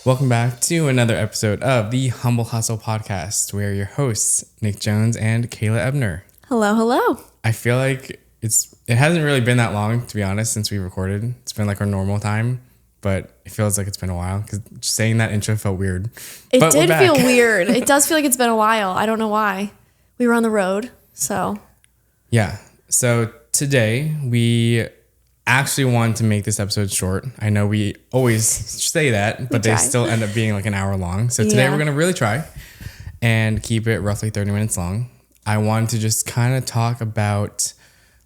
Welcome back to another episode of the Humble Hustle Podcast. We're your hosts, Nick Jones and Kayla Ebner. Hello, hello. I feel like it hasn't really been that long, to be honest, since we recorded. It's been like our normal time, but it feels like it's been a while because saying that intro felt weird. It did feel weird. It does feel like it's been a while. I don't know why. We were on the road, so. Yeah. So today we actually wanted to make this episode short. I know we always say that, but they still end up being like an hour long. So today we're going to really try and keep it roughly 30 minutes long. I wanted to just kind of talk about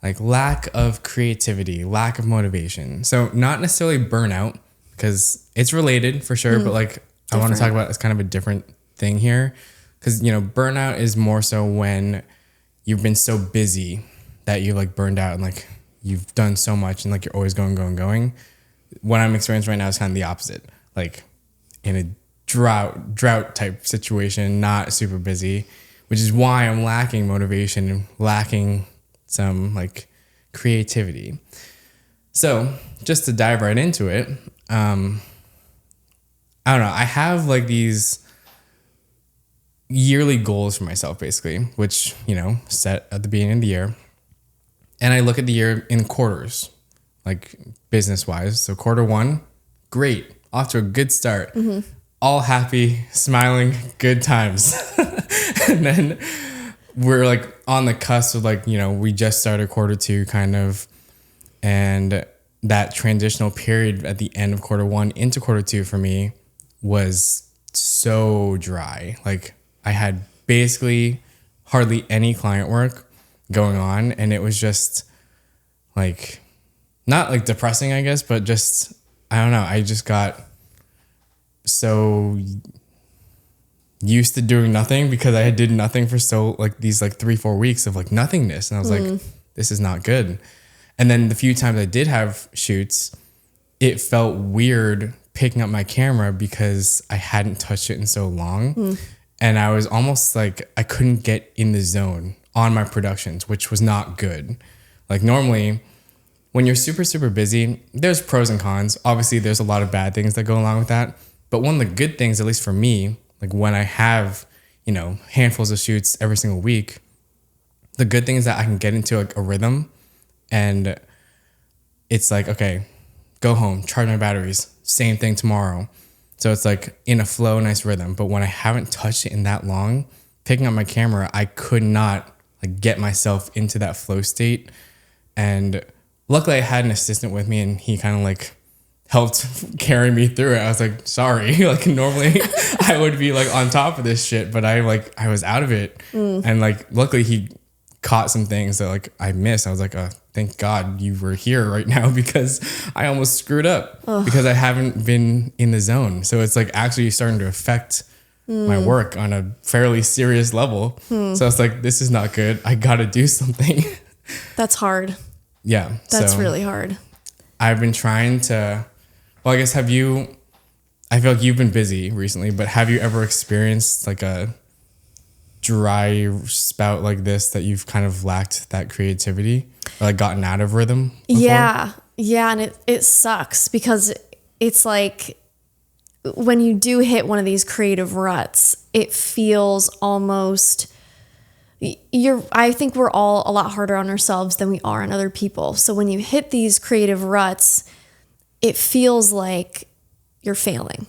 like lack of creativity, lack of motivation. So not necessarily burnout because it's related for sure, but like I want to talk about it's kind of a different thing here because, you know, burnout is more so when you've been so busy that you like burned out and like you've done so much and like you're always going. What I'm experiencing right now is kind of the opposite. Like in a drought type situation, not super busy, which is why I'm lacking motivation and lacking some like creativity. So just to dive right into it, I don't know. I have like these yearly goals for myself basically, which, you know, set at the beginning of the year. And I look at the year in quarters, like business wise. So quarter one, great. Off to a good start. All happy, smiling, good times. And then we're like on the cusp of like, you know, we just started quarter two kind of. And that transitional period at the end of quarter one into quarter two for me was so dry. Like I had basically hardly any client work going on, and it was just like not like depressing, I guess, but just I don't know, I just got so used to doing nothing because I did nothing for so like these like 3-4 weeks of like nothingness, and I was like, this is not good. And then the few times I did have shoots, it felt weird picking up my camera because I hadn't touched it in so long, and I was almost like I couldn't get in the zone on my productions, which was not good. Like normally when you're super, super busy, there's pros and cons. Obviously there's a lot of bad things that go along with that. But one of the good things, at least for me, like when I have, you know, handfuls of shoots every single week, the good thing is that I can get into like a rhythm and it's like, okay, go home, charge my batteries, same thing tomorrow. So it's like in a flow, nice rhythm. But when I haven't touched it in that long, picking up my camera, I could not like get myself into that flow state. And luckily I had an assistant with me and he kind of like helped carry me through it. I was like, sorry, like normally I would be like on top of this shit, but I was out of it. And like, luckily he caught some things that like I missed. I was like, thank God you were here right now because I almost screwed up because I haven't been in the zone. So it's like actually starting to affect my work on a fairly serious level. So I was like, this is not good. I got to do something. That's hard. Yeah. That's really hard. I've been trying to, well, I guess I feel like you've been busy recently, but have you ever experienced like a dry spout like this that you've kind of lacked that creativity or like gotten out of rhythm before? Yeah. And it sucks because it's like, when you do hit one of these creative ruts, it feels almost I think we're all a lot harder on ourselves than we are on other people. So when you hit these creative ruts, it feels like you're failing.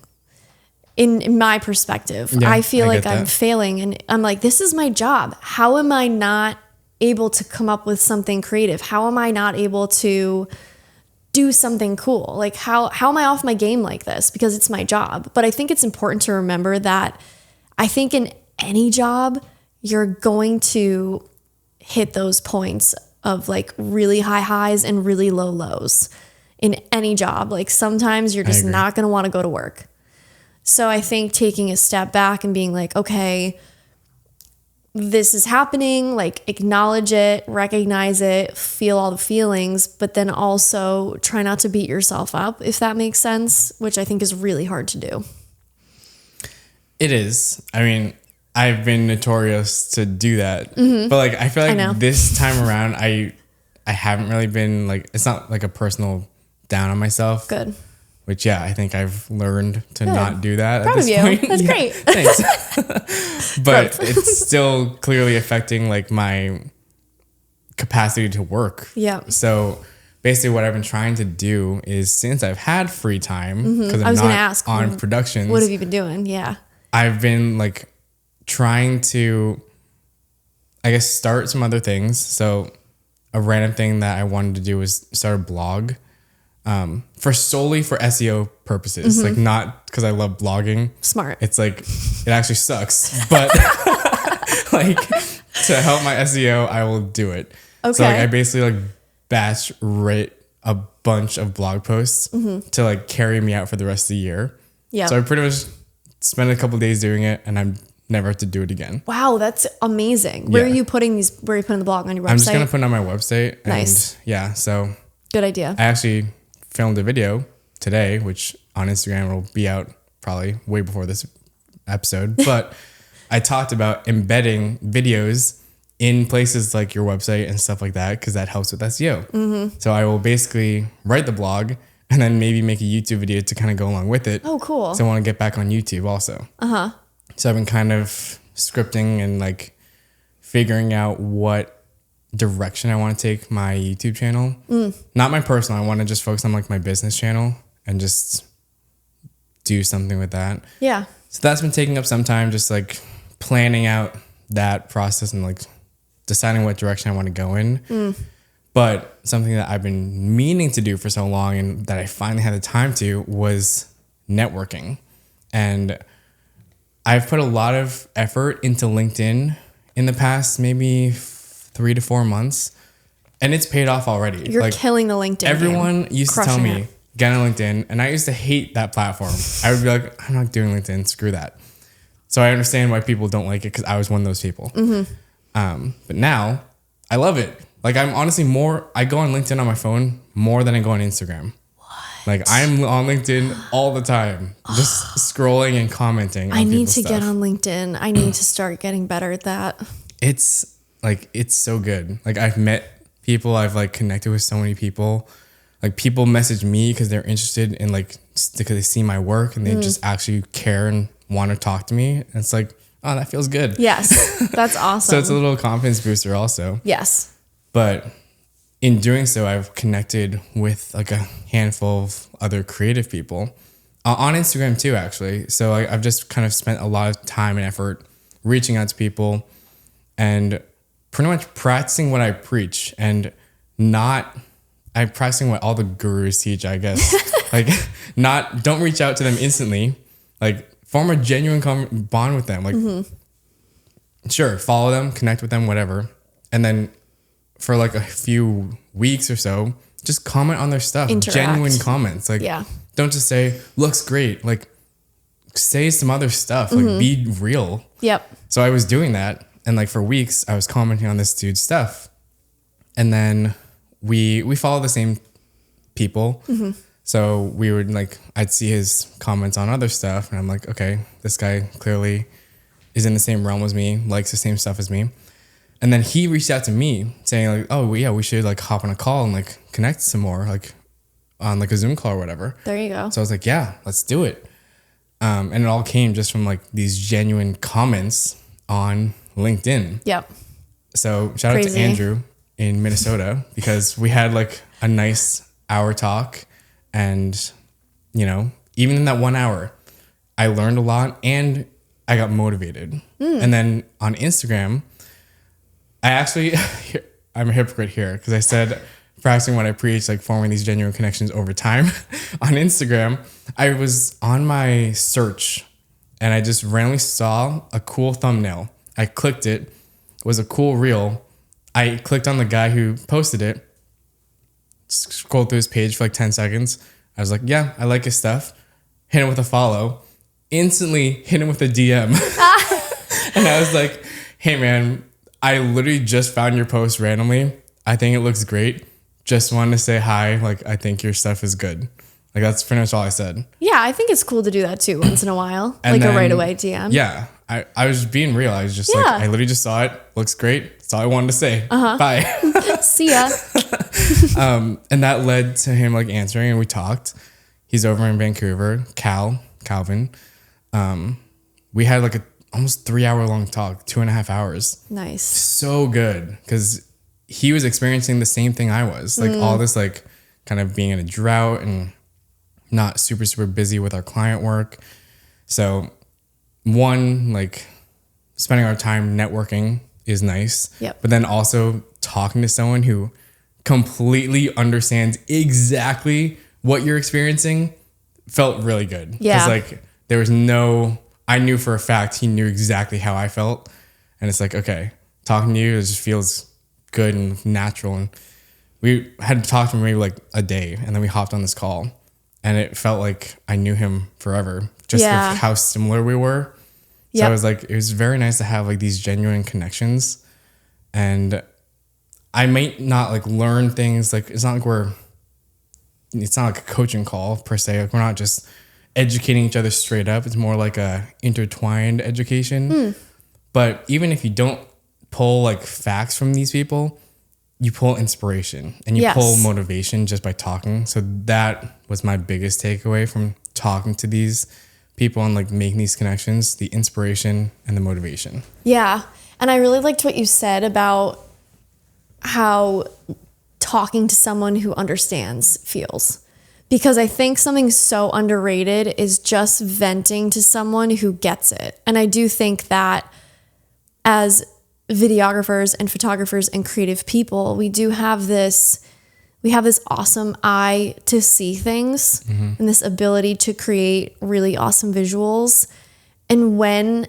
In my perspective, yeah, I feel like I'm failing and I'm like, this is my job. How am I not able to come up with something creative? How am I not able to do something cool? Like how am I off my game like this? Because it's my job. But I think it's important to remember that I think in any job, you're going to hit those points of like really high highs and really low lows in any job. Like sometimes you're just not going to want to go to work. So I think taking a step back and being like, okay, this is happening, like acknowledge it, recognize it, feel all the feelings, but then also try not to beat yourself up, if that makes sense, which I think is really hard to do. It is. I mean, I've been notorious to do that, but like, I feel like this time around, I haven't really been like, it's not like a personal down on myself. Good. which, yeah, I think I've learned to not do that Proud at this of you. point. That's Yeah, great. Thanks. But it's still clearly affecting like my capacity to work. Yeah. So basically what I've been trying to do is, since I've had free time, because I I'm was gonna not ask, on productions, What have you been doing? Yeah. I've been like trying to, I guess, start some other things. So a random thing that I wanted to do was start a blog, solely for SEO purposes, like not because I love blogging. Smart. It's like, it actually sucks, but like to help my SEO, I will do it. Okay. So like I basically like batch write a bunch of blog posts to like carry me out for the rest of the year. Yeah. So I pretty much spent a couple days doing it, and I'm never have to do it again. Wow, that's amazing. Where are Yeah. you putting these? Where are you putting the blog on your website? I'm just gonna put it on my website. And Nice. yeah, so Good idea. I actually filmed a video today, which on Instagram will be out probably way before this episode. But I talked about embedding videos in places like your website and stuff like that, because that helps with SEO. So I will basically write the blog and then maybe make a YouTube video to kind of go along with it. Oh, cool. So I want to get back on YouTube also. So I've been kind of scripting and like figuring out what direction I want to take my YouTube channel. Not my personal. I want to just focus on like my business channel and just do something with that. Yeah. So that's been taking up some time, just like planning out that process and like deciding what direction I want to go in. But something that I've been meaning to do for so long and that I finally had the time to was networking. And I've put a lot of effort into LinkedIn in the past maybe 3 to 4 months, and it's paid off already. You're like killing the LinkedIn. everyone game. used to tell Crushing me, it. get on LinkedIn, and I used to hate that platform. I would be like, I'm not doing LinkedIn, screw that. So I understand why people don't like it, because I was one of those people. But now I love it. Like I'm honestly I go on LinkedIn on my phone more than I go on Instagram. Like I'm on LinkedIn all the time, just scrolling and commenting. I need to get on LinkedIn. I need to start getting better at that. It's like, it's so good. Like I've met people, I've like connected with so many people. Like people message me because they're interested in like, because they see my work and they just actually care and want to talk to me. And it's like, oh, that feels good. Yes. That's awesome. So it's a little confidence booster also. Yes. But in doing so, I've connected with like a handful of other creative people on Instagram too, actually. So I've just kind of spent a lot of time and effort reaching out to people and pretty much practicing what I preach, and I'm practicing what all the gurus teach, I guess. Like don't reach out to them instantly, like form a genuine bond with them. Like sure, follow them, connect with them, whatever. And then for like a few weeks or so, just comment on their stuff. Interact. Genuine comments. Like, Yeah. don't just say, looks great. Like, say some other stuff. Like, be real. Yep. So I was doing that. And like for weeks, I was commenting on this dude's stuff. And then we follow the same people. So we would like, I'd see his comments on other stuff. And I'm like, okay, this guy clearly is in the same realm as me, likes the same stuff as me. And then he reached out to me saying like, oh well, yeah, we should like hop on a call and like connect some more, like on like a Zoom call or whatever. There you go. So I was like, yeah, let's do it. And it all came just from like these genuine comments on LinkedIn. Yep. So shout out to Crazy. Andrew in Minnesota, because we had like a nice hour talk, and you know, even in that 1 hour, I learned a lot and I got motivated. And then on Instagram, I actually, I'm a hypocrite here because I said practicing what I preach, like forming these genuine connections over time. On Instagram, I was on my search and I just randomly saw a cool thumbnail. I clicked it. It was a cool reel. I clicked on the guy who posted it, scrolled through his page for like 10 seconds. I was like, yeah, I like his stuff. Hit him with a follow. Instantly hit him with a DM. And I was like, hey man, I literally just found your post randomly. I think it looks great. Just wanted to say hi. Like, I think your stuff is good. Like, that's pretty much all I said. Yeah, I think it's cool to do that too once in a while. And like a then- right away DM. Yeah. I was being real. I was just like, Yeah. I literally just saw it. Looks great. That's all I wanted to say. Bye. See ya. And that led to him like answering, and we talked. He's over in Vancouver, Calvin. We had like a almost 3 hour long talk, 2.5 hours. Nice. So good, because he was experiencing the same thing I was, like all this like kind of being in a drought and not super busy with our client work. So one, like spending our time networking is nice. Yep. But then also talking to someone who completely understands exactly what you're experiencing felt really good. Yeah. Because like there was I knew for a fact he knew exactly how I felt. And it's like, okay, talking to you, it just feels good and natural. And we had talked for maybe like a day, and then we hopped on this call, and it felt like I knew him forever, just Yeah. with how similar we were. So Yep. I was like, it was very nice to have like these genuine connections. And I might not like learn things, like it's not like a coaching call per se. Like we're not just educating each other straight up. It's more like a intertwined education. But even if you don't pull like facts from these people, you pull inspiration and you Yes. pull motivation just by talking. So that was my biggest takeaway from talking to these people and like making these connections, the inspiration and the motivation. Yeah. And I really liked what you said about how talking to someone who understands feels. Because I think something so underrated is just venting to someone who gets it. And I do think that as videographers and photographers and creative people, we have this awesome eye to see things and this ability to create really awesome visuals. And when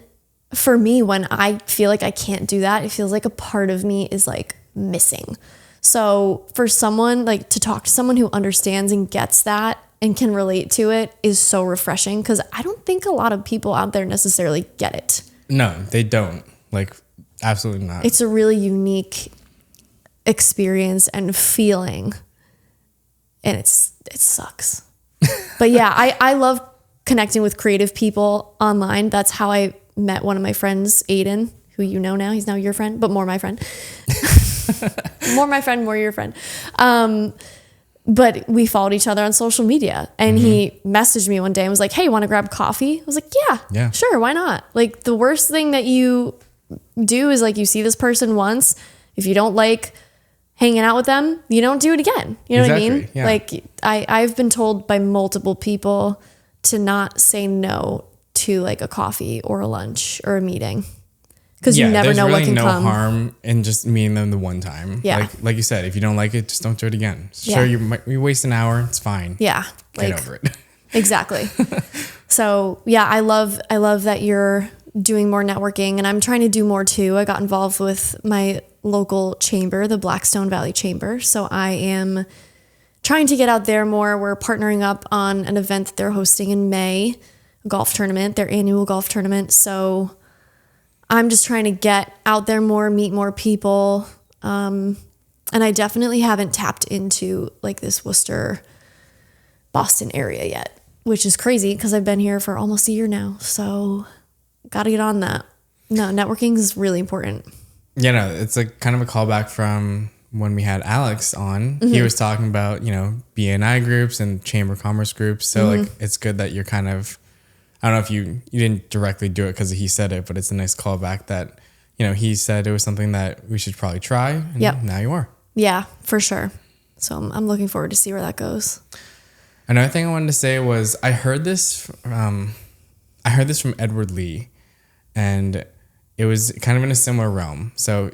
I feel like I can't do that, it feels like a part of me is like missing. So for someone like to talk to someone who understands and gets that and can relate to it is so refreshing, because I don't think a lot of people out there necessarily get it. No, they don't. Like, absolutely not. It's a really unique experience and feeling, and it sucks. But yeah, I love connecting with creative people online. That's how I met one of my friends, Aiden, who you know now. He's now your friend, but more my friend. More my friend, more your friend. But we followed each other on social media, and he messaged me one day and was like, "Hey, want to grab coffee?" I was like, yeah, sure. Why not? Like, the worst thing that you do is like, you see this person once. If you don't like hanging out with them, you don't do it again. You know what I mean? Yeah. Like I've been told by multiple people to not say no to like a coffee or a lunch or a meeting, because you never know what can come. There's really no harm in just meeting them the one time. Yeah. Like you said, if you don't like it, just don't do it again. Yeah. Sure, you waste an hour. It's fine. Yeah. Get over it. Exactly. So yeah, I love that you're doing more networking, and I'm trying to do more too. I got involved with my local chamber, the Blackstone Valley Chamber. So I am trying to get out there more. We're partnering up on an event that they're hosting in May, a golf tournament, their annual golf tournament. So I'm just trying to get out there more, meet more people. And I definitely haven't tapped into like this Worcester, Boston area yet, which is crazy because I've been here for almost a year now. So got to get on that. No, networking is really important. Yeah, no, it's like kind of a callback from when we had Alex on. He was talking about, BNI groups and chamber of commerce groups. So like, it's good that you're kind of, I don't know if you didn't directly do it because he said it, but it's a nice callback that, he said it was something that we should probably try. And now you are. Yeah, for sure. So I'm looking forward to see where that goes. Another thing I wanted to say was I heard this from Edward Lee, and it was kind of in a similar realm. So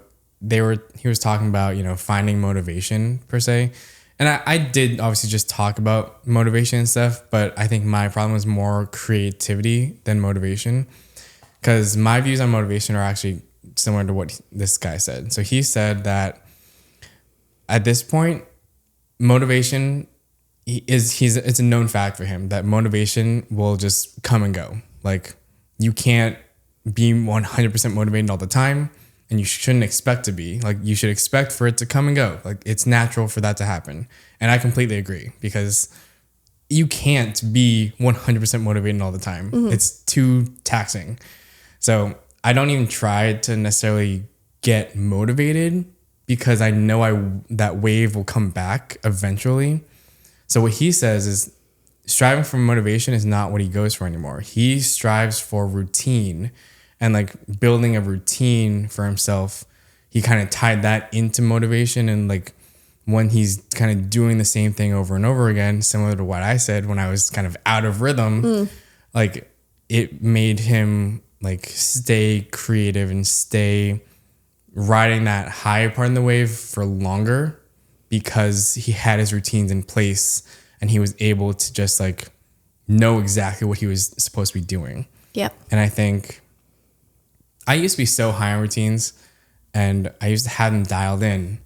he was talking about, finding motivation per se. And I did obviously just talk about motivation and stuff, but I think my problem was more creativity than motivation, because my views on motivation are actually similar to what this guy said. So he said that at this point, motivation it's a known fact for him that motivation will just come and go. Like, you can't be 100% motivated all the time, and you shouldn't expect to be. Like, you should expect for it to come and go. Like, it's natural for that to happen. And I completely agree, because you can't be 100% motivated all the time. It's too taxing. So I don't even try to necessarily get motivated, because I know that wave will come back eventually. So what he says is striving for motivation is not what he goes for anymore. He strives for routine and like building a routine for himself. He kind of tied that into motivation, and like when he's kind of doing the same thing over and over again, similar to what I said when I was kind of out of rhythm, like it made him like stay creative and stay riding that high part of the wave for longer because he had his routines in place and he was able to just like know exactly what he was supposed to be doing. Yep. And I think I used to be so high on routines and I used to have them dialed in.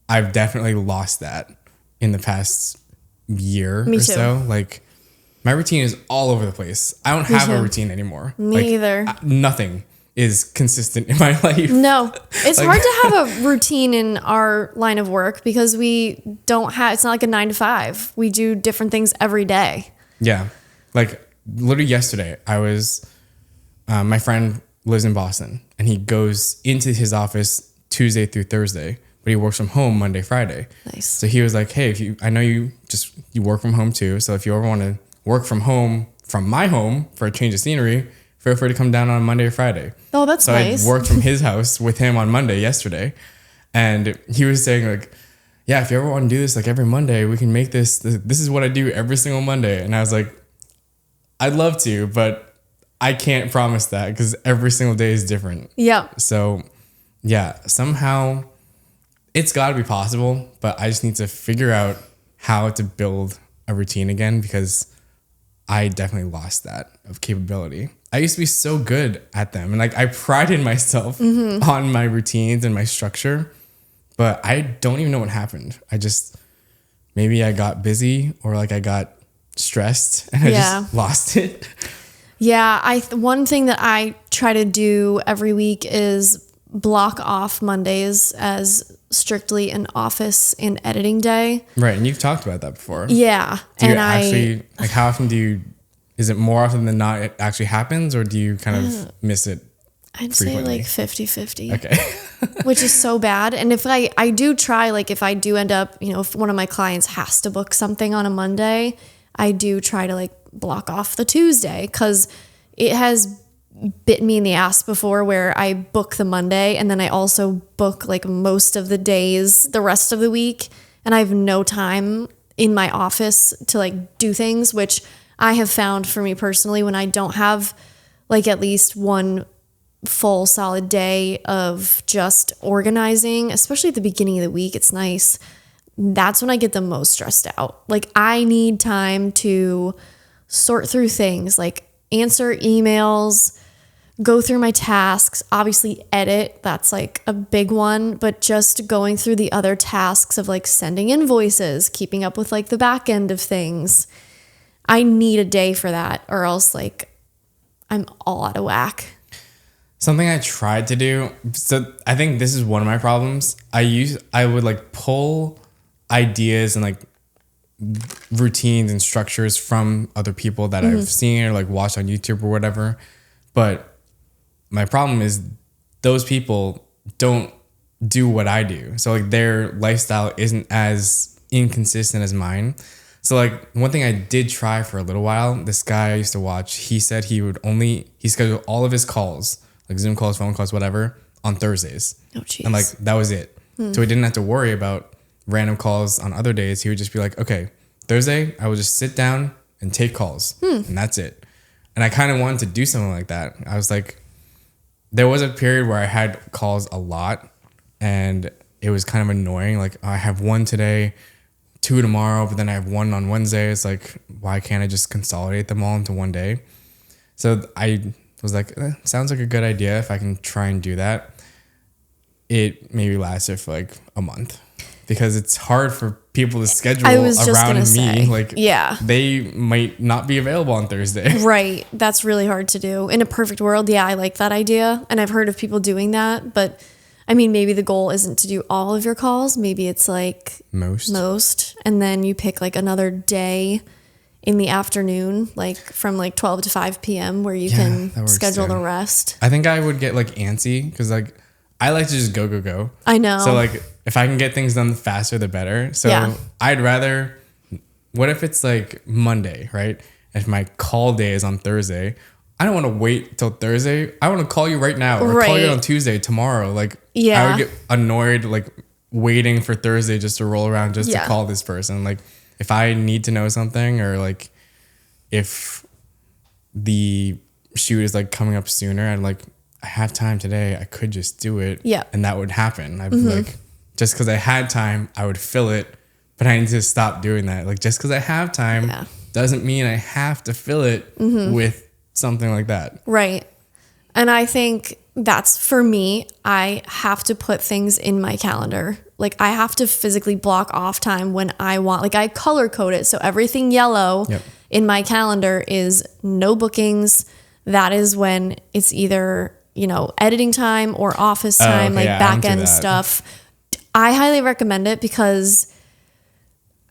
I've definitely lost that in the past year Me or too. so. Like my routine is all over the place. I don't have a routine anymore. Me either. Nothing is consistent in my life. No, it's Like- hard to have a routine in our line of work because we don't have, it's not like a 9 to 5. We do different things every day. Yeah. Like literally yesterday, I was, my friend lives in Boston and he goes into his office Tuesday through Thursday, but he works from home Monday, Friday. Nice. So he was like, hey, I know you work from home too. So if you ever want to work from home, from my home for a change of scenery, feel free to come down on Monday or Friday. Oh, that's So nice. I worked from his house with him on Monday yesterday. And he was saying like, yeah, if you ever want to do this like every Monday, we can make this is what I do every single Monday. And I was like, I'd love to, but I can't promise that because every single day is different. Yep. So yeah, somehow it's got to be possible, but I just need to figure out how to build a routine again because I definitely lost that of capability. I used to be so good at them and like I prided myself on my routines and my structure, but I don't even know what happened. Maybe I got busy or like I got stressed and I just lost it. Yeah, one thing that I try to do every week is block off Mondays as strictly an office and editing day. Right, and you've talked about that before. Yeah, Do you and actually like how often is it more often than not it actually happens or do you kind of miss it? I'd frequently? say like 50-50. Okay. Which is so bad. And if I do try, like if I do end up, if one of my clients has to book something on a Monday, I do try to like block off the Tuesday because it has bit me in the ass before where I book the Monday and then I also book like most of the days the rest of the week and I have no time in my office to like do things, which I have found for me personally when I don't have like at least one full solid day of just organizing, especially at the beginning of the week. It's nice. That's when I get the most stressed out. Like I need time to sort through things, like answer emails, go through my tasks, obviously edit. That's like a big one, but just going through the other tasks of like sending invoices, keeping up with like the back end of things. I need a day for that or else like I'm all out of whack. Something I tried to do, so I think this is one of my problems. I would like pull ideas and like routines and structures from other people that I've seen or like watched on YouTube or whatever. But my problem is those people don't do what I do. So like their lifestyle isn't as inconsistent as mine. So like one thing I did try for a little while, this guy I used to watch, he said he scheduled all of his calls, like Zoom calls, phone calls, whatever, on Thursdays. Oh, jeez. And like that was it. So he didn't have to worry about random calls on other days. He would just be like, okay, Thursday, I will just sit down and take calls and that's it. And I kind of wanted to do something like that. I was like, there was a period where I had calls a lot and it was kind of annoying. Like I have one today, 2 tomorrow, but then I have 1 on Wednesday. It's like, why can't I just consolidate them all into one day? So I was like, sounds like a good idea if I can try and do that. It maybe lasted for like a month because it's hard for people to schedule I was just around gonna me. say, Like, yeah. they might not be available on Thursday. Right. That's really hard to do. In a perfect world, yeah, I like that idea. And I've heard of people doing that. But I mean, maybe the goal isn't to do all of your calls. Maybe it's like most. And then you pick like another day in the afternoon, like from like 12 to 5 p.m. where you that can works schedule too. the rest. I think I would get like antsy because like I like to just go. I know. So like if I can get things done faster, the better. So Yeah. I'd rather what if it's like Monday, right? If my call day is on Thursday, I don't want to wait till Thursday. I want to call you right now or call you on Tuesday, tomorrow. Like, I would get annoyed, like waiting for Thursday just to roll around just to call this person. Like, if I need to know something, or like if the shoot is like coming up sooner, I'm like, I have time today. I could just do it. Yeah. And that would happen. I'd be like, just because I had time, I would fill it. But I need to stop doing that. Like, just because I have time doesn't mean I have to fill it with something like that. Right. And I think that's, for me, I have to put things in my calendar. Like, I have to physically block off time when I want, like, I color code it. So everything yellow in my calendar is no bookings. That is when it's either, you know, editing time or office time, like back end stuff. I highly recommend it because,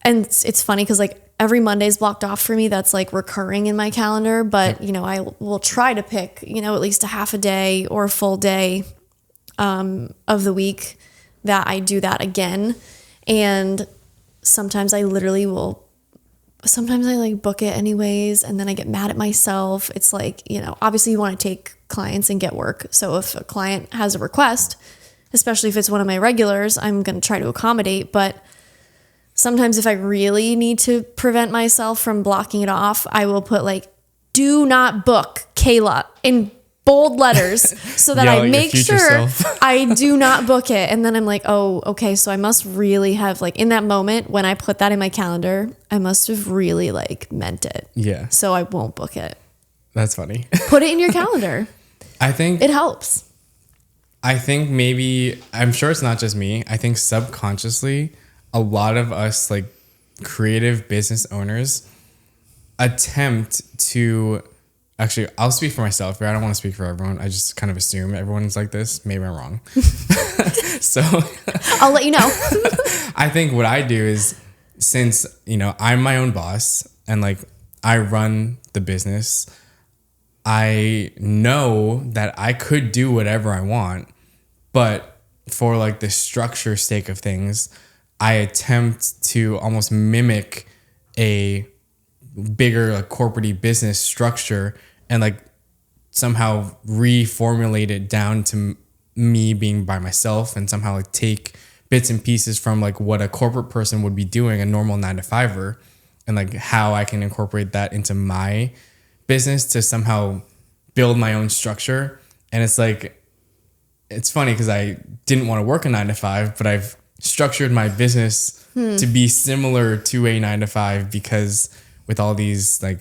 and it's funny because like every Monday is blocked off for me. That's like recurring in my calendar, but you know, I will try to pick, you know, at least a half a day or a full day of the week that I do that again. And sometimes I literally will, sometimes I like book it anyways, and then I get mad at myself. It's like, you know, obviously you want to take clients and get work. So if a client has a request, especially if it's one of my regulars, I'm going to try to accommodate. But sometimes if I really need to prevent myself from blocking it off, I will put like, do not book Kayla in bold letters so that I make sure I do not book it. And then I'm like, oh, okay. So I must really have, like, in that moment when I put that in my calendar, I must have really like meant it. Yeah. So I won't book it. That's funny. Put it in your calendar. I think it helps. I think maybe, I'm sure it's not just me. I think subconsciously, a lot of us like creative business owners attempt to, actually, I'll speak for myself here. I don't want to speak for everyone. I just kind of assume everyone's like this. Maybe I'm wrong. So I'll let you know. I think what I do is, since, you know, I'm my own boss and like I run the business, I know that I could do whatever I want, but for like the structure sake of things, I attempt to almost mimic a bigger like corporate business structure and like somehow reformulate it down to me being by myself, and somehow like take bits and pieces from like what a corporate person would be doing, a normal 9-to-5er, and like how I can incorporate that into my business to somehow build my own structure. And it's like, it's funny because I didn't want to work a 9-to-5, but I've structured my business to be similar to a 9-to-5 because with all these like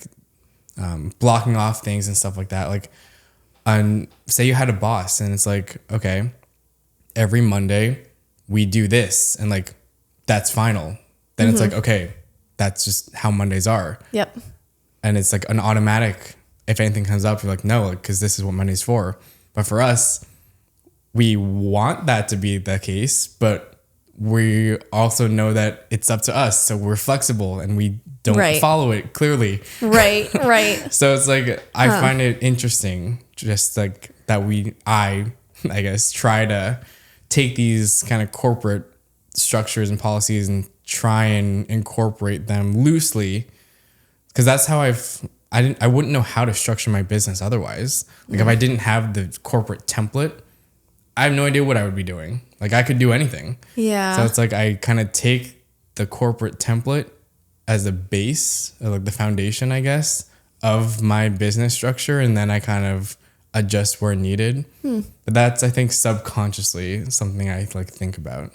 blocking off things and stuff like that, like, say you had a boss and it's like, okay, every Monday we do this, and like that's final. Then it's like, okay, that's just how Mondays are. Yep. And it's like an automatic, if anything comes up, you're like, no, because this is what Monday's for. But for us, we want that to be the case, but we also know that it's up to us. So we're flexible and we don't follow it clearly. Right. So it's like, I find it interesting just like that I guess, try to take these kind of corporate structures and policies and try and incorporate them loosely, because that's how I wouldn't know how to structure my business otherwise. Like if I didn't have the corporate template, I have no idea what I would be doing. Like I could do anything. Yeah. So it's like I kind of take the corporate template as a base, or like the foundation, I guess, of my business structure, and then I kind of adjust where needed. But that's, I think, subconsciously something I like think about.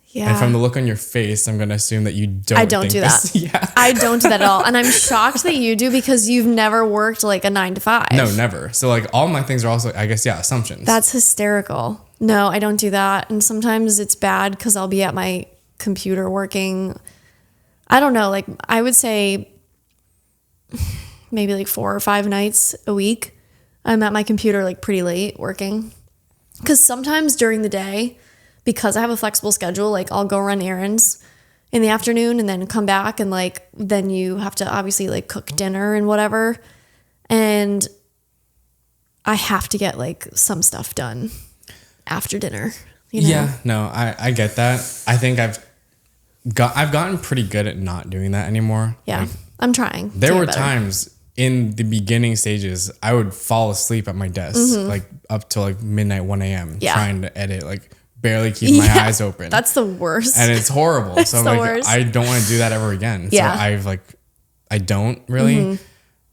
Yeah. And from the look on your face, I'm going to assume that you don't. I don't do that. Yeah. I don't do that at all. And I'm shocked that you do, because you've never worked like a 9-to-5. No, never. So like all my things are also, I guess, assumptions. That's hysterical. No, I don't do that. And sometimes it's bad because I'll be at my computer working. I don't know, like I would say maybe like 4 or 5 nights a week I'm at my computer like pretty late working. Because sometimes during the day, because I have a flexible schedule, like I'll go run errands in the afternoon and then come back, and like then you have to obviously like cook dinner and whatever. And I have to get like some stuff done after dinner. You know? Yeah, no, I get that. I think I've gotten pretty good at not doing that anymore. Yeah. Like, I'm trying. there to get were better. times in the beginning stages I would fall asleep at my desk like up till like midnight 1 a.m. Yeah. trying to edit, like barely keep my Yeah, eyes open. That's the worst. And it's horrible. So I'm the like, worst. I don't want to do that ever again. Yeah. So I've like, I don't really.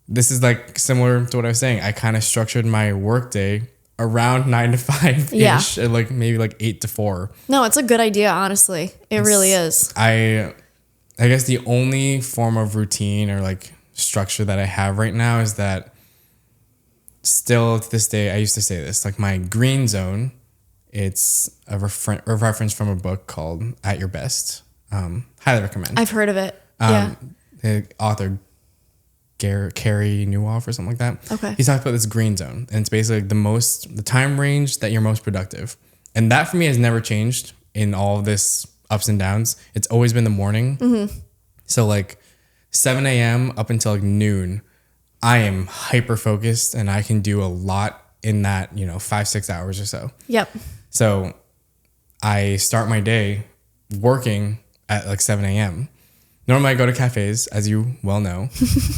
This is like similar to what I was saying. I kind of structured my work day around 9 to 5 Yeah. ish, and like maybe like 8 to 4. No, it's a good idea, honestly. It really is. I guess the only form of routine or like structure that I have right now is that still to this day, I used to say this, like my green zone, it's a reference from a book called At Your Best. Highly recommend. I've heard of it. Yeah. The author Carey Newhoff or something like that. Okay. He talked about this green zone, and it's basically the time range that you're most productive. And that for me has never changed in all of this ups and downs. It's always been the morning. So like 7 a.m. up until like noon, I am hyper focused and I can do a lot in that, 5-6 hours or so. Yep. So I start my day working at like 7 a.m. Normally I go to cafes, as you well know.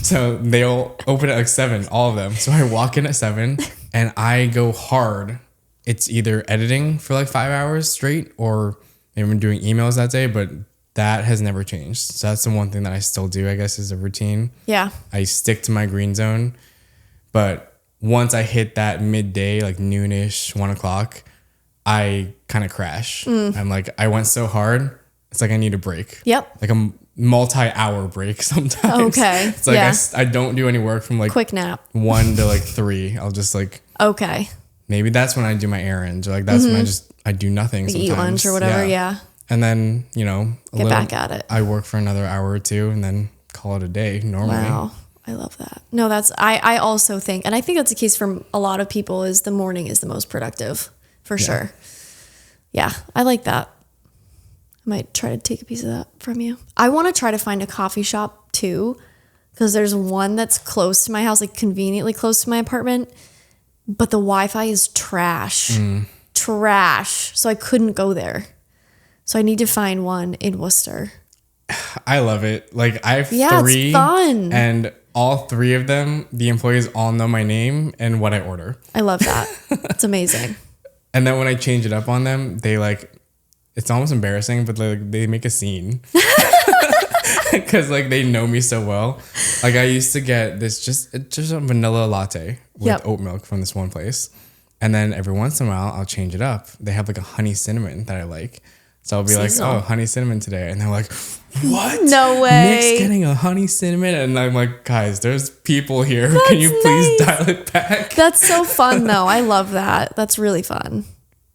So they'll open at like 7, all of them. So I walk in at 7 and I go hard. It's either editing for like 5 hours straight or maybe I'm doing emails that day, but that has never changed. So that's the one thing that I still do, I guess, is a routine. Yeah. I stick to my green zone. But once I hit that midday, like noonish, 1 o'clock, I kind of crash. I'm like, I went so hard. It's like I need a break. Yep. Like a multi-hour break sometimes. Okay. It's like Yeah. I don't do any work from like Quick nap. 1 to like 3. I'll just like, Okay. maybe that's when I do my errands, or like that's when I do nothing Like sometimes. eat lunch or whatever. Yeah. And then, Get back at it. I work for another hour or two and then call it a day normally. Wow. I love that. No, I also think, and I think that's the case for a lot of people, is the morning is the most productive for sure. Yeah. I like that. I might try to take a piece of that from you. I want to try to find a coffee shop too, because there's one that's close to my house, like conveniently close to my apartment, but the Wi-Fi is trash. Trash. So I couldn't go there. So I need to find one in Worcester. I love it. Like I have Yeah, 3 it's fun. and all 3 of them, the employees all know my name and what I order. I love that. It's amazing. And then when I change it up on them, they like, it's almost embarrassing, but they make a scene because like they know me so well. Like I used to get this just a vanilla latte with oat milk from this one place, and then every once in a while I'll change it up. They have like a honey cinnamon that I like, so I'll be Seasonal. like, oh, honey cinnamon today, and they're like, what? No way. Nick's getting a honey cinnamon, and I'm like, guys, there's people here. Can That's you please nice. dial it back? That's so fun though. I love that. That's really fun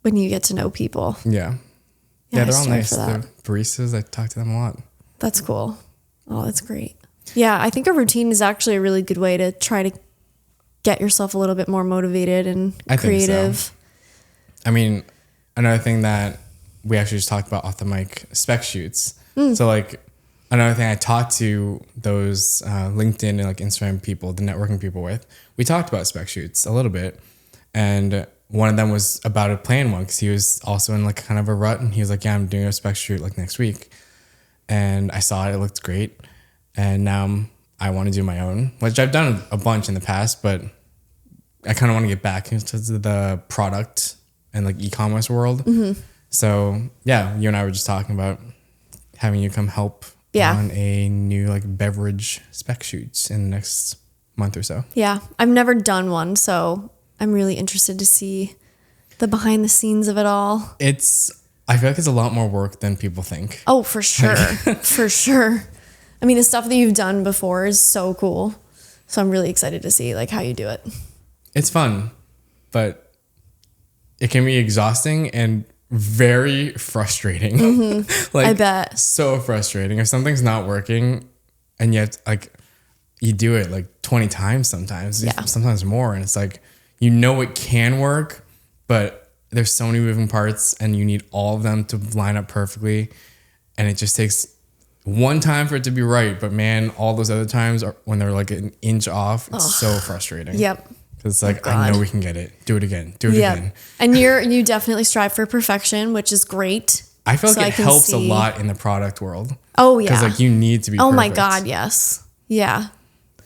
when you get to know people. Yeah. Yeah, Yeah, they're I all strive nice. for The that. baristas, I talk to them a lot. That's cool. Oh, that's great. Yeah, I think a routine is actually a really good way to try to get yourself a little bit more motivated and I think so. creative. I mean, another thing that we actually just talked about off the mic, spec shoots. So like another thing I talked to those LinkedIn and like Instagram people, the networking people with, we talked about spec shoots a little bit. And one of them was about to plan one because he was also in like kind of a rut, and he was like, yeah, I'm doing a spec shoot like next week. And I saw it looked great. And now I want to do my own, which I've done a bunch in the past, but I kind of want to get back into the product and like e-commerce world. So yeah, you and I were just talking about having you come help on a new like beverage spec shoots in the next month or so. Yeah, I've never done one, so I'm really interested to see the behind the scenes of it all. I feel like it's a lot more work than people think. Oh, for sure. For sure. I mean, the stuff that you've done before is so cool. So I'm really excited to see like how you do it. It's fun, but it can be exhausting and very frustrating. Like, I bet. so frustrating. If something's not working and yet like you do it like 20 times sometimes, Yeah. sometimes more. And it's like, you know, it can work, but there's so many moving parts and you need all of them to line up perfectly. And it just takes one time for it to be right. But man, all those other times are when they're like an inch off. It's so frustrating. Yep. It's like, Oh, I know God. we can get it. Do it again. Do it Yeah. again. And you definitely strive for perfection, which is great. I feel So like I it can helps a see- lot in the product world. Oh yeah. Because like you need to be oh my perfect. God, yes. Yeah.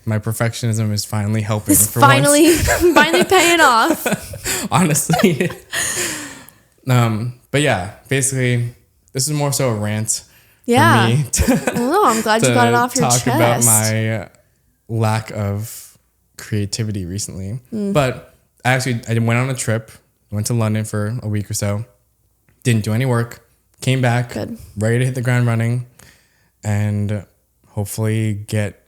My perfectionism is finally helping It's for finally finally paying off. once. Honestly. But yeah, basically this is more so a rant Yeah. for me to, No, I'm glad you got it off your talk chest. about my lack of creativity recently. Mm. But I went on a trip, went to London for a week or so, didn't do any work, came back, Good. ready to hit the ground running, and hopefully get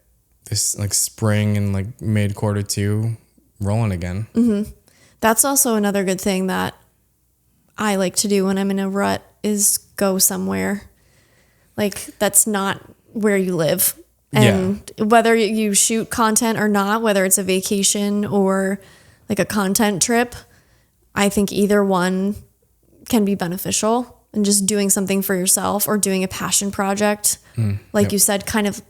this like spring and like mid Q2 rolling again. That's also another good thing that I like to do when I'm in a rut is go somewhere. Like that's not where you live. And whether you shoot content or not, whether it's a vacation or like a content trip, I think either one can be beneficial. And just doing something for yourself or doing a passion project. Like you said, kind of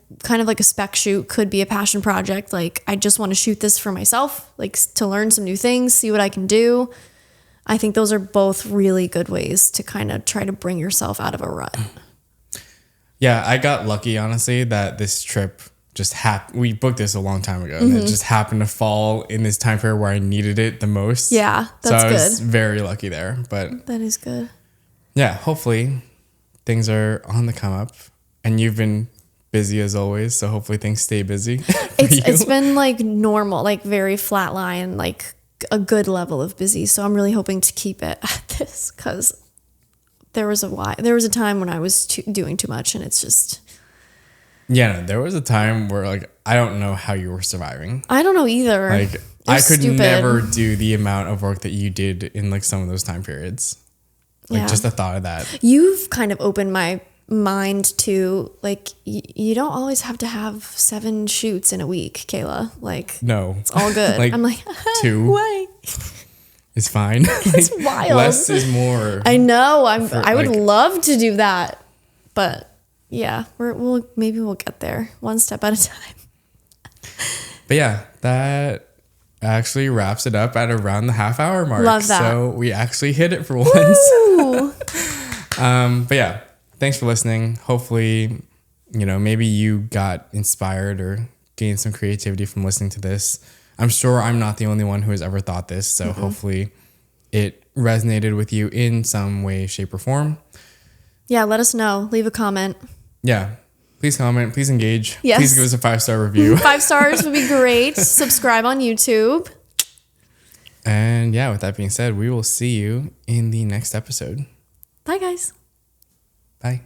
like a spec shoot could be a passion project. Like I just want to shoot this for myself, like to learn some new things, see what I can do. I think those are both really good ways to kind of try to bring yourself out of a rut. Yeah, I got lucky, honestly, that this trip just happened. We booked this a long time ago, and it just happened to fall in this time period where I needed it the most. Yeah, that's so I was good. very lucky there. But That is good. yeah, hopefully things are on the come up, and you've been busy as always. So hopefully things stay busy. for you. It's been like normal, like very flat line, like a good level of busy. So I'm really hoping to keep it at this because there was a time when I was doing too much, and it's just Yeah, no, there was a time where like I don't know how you were surviving. I don't know either. Like It I was could stupid. never do the amount of work that you did in like some of those time periods. Like Yeah. just the thought of that. You've kind of opened my mind to like you don't always have to have 7 shoots in a week, Kayla. Like No, it's all good. Like, I'm like 2 why? is fine. It's wild. Less is more. I know. For, I would like- love to do that, but yeah, maybe we'll get there one step at a time. But yeah, that actually wraps it up at around the half-hour mark. Love that. So we actually hit it for once. Ooh. But yeah, thanks for listening. Hopefully, maybe you got inspired or gained some creativity from listening to this. I'm sure I'm not the only one who has ever thought this. So hopefully it resonated with you in some way, shape, or form. Yeah, let us know. Leave a comment. Yeah. Please comment. Please engage. Yes. Please give us a 5-star review. 5 stars would be great. Subscribe on YouTube. And yeah, with that being said, we will see you in the next episode. Bye, guys. Bye.